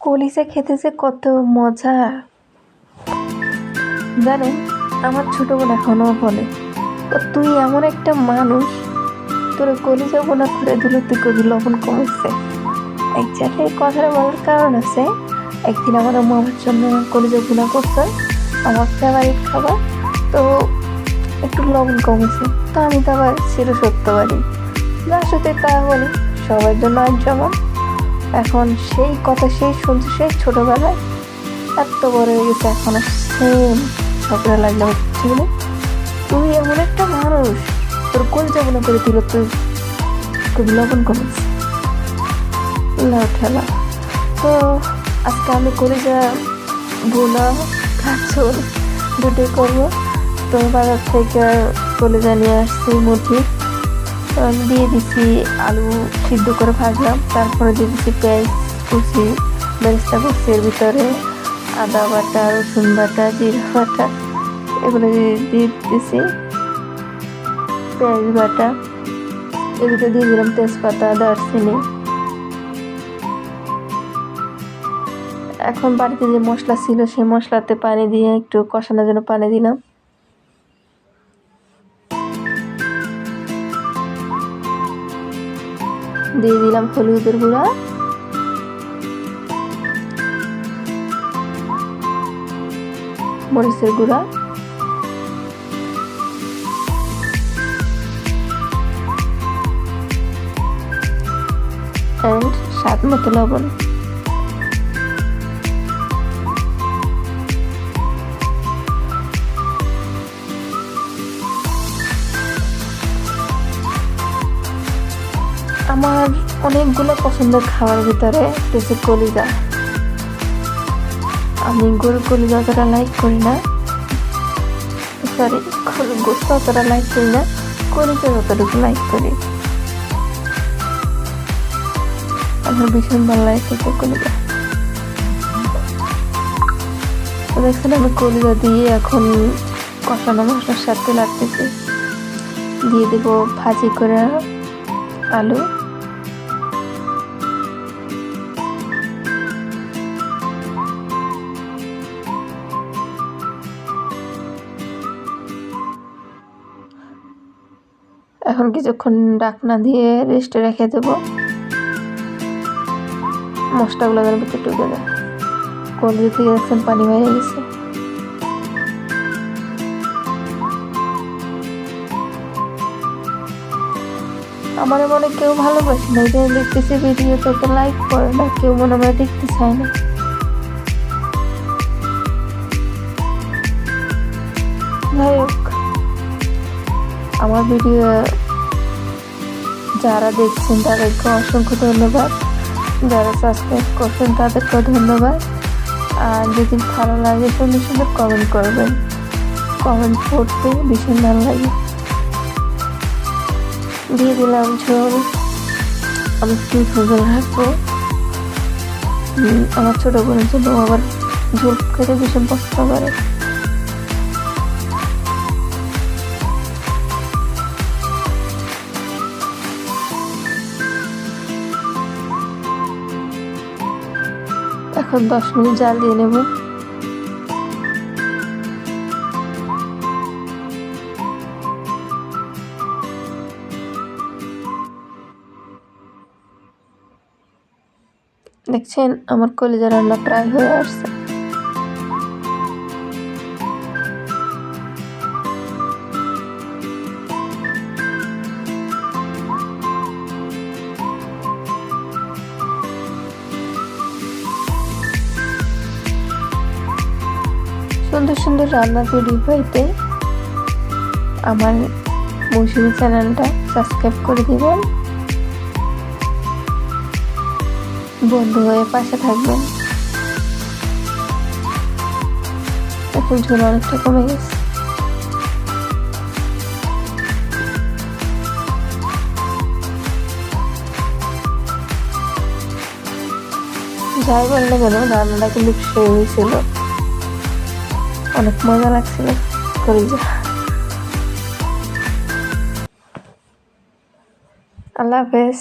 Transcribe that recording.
কলিজা খেতে যে কত মজা জানেন। আমার ছোট বোন এখনো বলে, তুই এমন একটা মানুষ, তোর কলিজা বোনা করে দিল, তুই কবি লবণ কমেছে। একজাক্টলি কথাটা বলার কারণ আছে, একদিন আমার আম্মু আমার জন্য কলিজা বোনা করছে, আমার ফেভারিট খাবার। তো একটু লবণ কমেছে, তো আমি তো আবার চিরসত্যবাদী, যা সত্যি তা বলি, সবার জন্য আজ যেমন। এখন সেই কথা সেই শুনছি সেই ছোটবেলায়, এত বড় হয়ে গেছে এখন সেম ঝগড়া লাগলে হচ্ছে বলে, তুই এমন একটা মানুষ, তোর কলিজা বোনা করে দিল, তুই খুব লবণ কমেছে লাউ ঠেলা। তো আজকে আমি কলিজা বোনা কাঁচল দুটোই করবো। তো বাজার থেকে কলিজা নিয়ে আসছি মুরগি, তো আমি দিয়ে দিচ্ছি আলু সিদ্ধ করে ভাজলাম, তারপরে দিয়ে দিচ্ছি পেঁয়াজ কুচি, বেরেস্তা কুচি, এর ভিতরে আদা বাটা, রসুন বাটা, জিরা বাটা, এগুলো দিয়ে দিতেছি, পেঁয়াজ বাটা, এর ভিতরে দিয়ে দিলাম তেজপাতা, দারচিনি। এখন বাড়িতে যে মশলা ছিল সেই মশলাতে পানি দিয়ে একটু কষানোর জন্য পানি দিলাম। দিয়ে দিলাম হলুদের গুঁড়া, মরিচের গুঁড়া, অ্যান্ড স্বাদ মতো লবণ। আমার অনেকগুলো পছন্দের খাবার ভিতরে রয়েছে কলিজা। আমি গরুর কলিজা অতটা লাইক করি না, গরুর গোস্ত অতটা লাইক করি না, কলিজা যতটুকু লাইক করি। আমার ভীষণ ভালো লাগে কলিজা। দেখছেন আমি কলিজা দিয়ে এখন কষানো মশলার সাথে লাগতেছি, দিয়ে দেব ভাজি করে আলু, এখন কিছুক্ষণ ঢাকনা দিয়ে রেস্টে রেখে দেবো, মশলাগুলো যেন ভিতরে ঢুকে যায়। কলিজা থেকে দেখছেন পানি বেরিয়ে গেছে। আমার মনে কেউ ভালোবাসে না, এটা দেখতেছি ভিডিওতে তো লাইক করে না, কেউ মনে হয় দেখতে চায় না। যাই হোক, আমার ভিডিও যারা দেখছেন তাদেরকে অসংখ্য ধন্যবাদ, যারা সাবস্ক্রাইব করছেন তাদেরকেও ধন্যবাদ। আর যদি ভালো লাগে সুন্দর সুন্দর কমেন্ট করবেন, কমেন্ট পড়তে ভীষণ ভালো লাগে। দিয়ে দিলাম ঝোল, আমি কি ঝোল রাখবো, আমার ছোট বোনের জন্য আবার ঝোল খেতে ভীষণ পছন্দ করে। এখন 10 মিনিট জাল দিয়ে নেব। দেখছেন আমার কলিজা রান্না প্রায় হয়ে আসছে। সুন্দর সুন্দর রান্নার ভিডিও পাইতে আমার মৌসুমী চ্যানেলটা সাবস্ক্রাইব করে দিবেন, বন্ধু হয়ে পাশে থাকবেন। এখন ঝোল অনেকটা কমে গেছে। যাই বললে কেন, রান্নাটা কিন্তু সেই হয়েছিল, অনেক মজা লাগছিল কলিজা। আল্লাহ হাফেজ।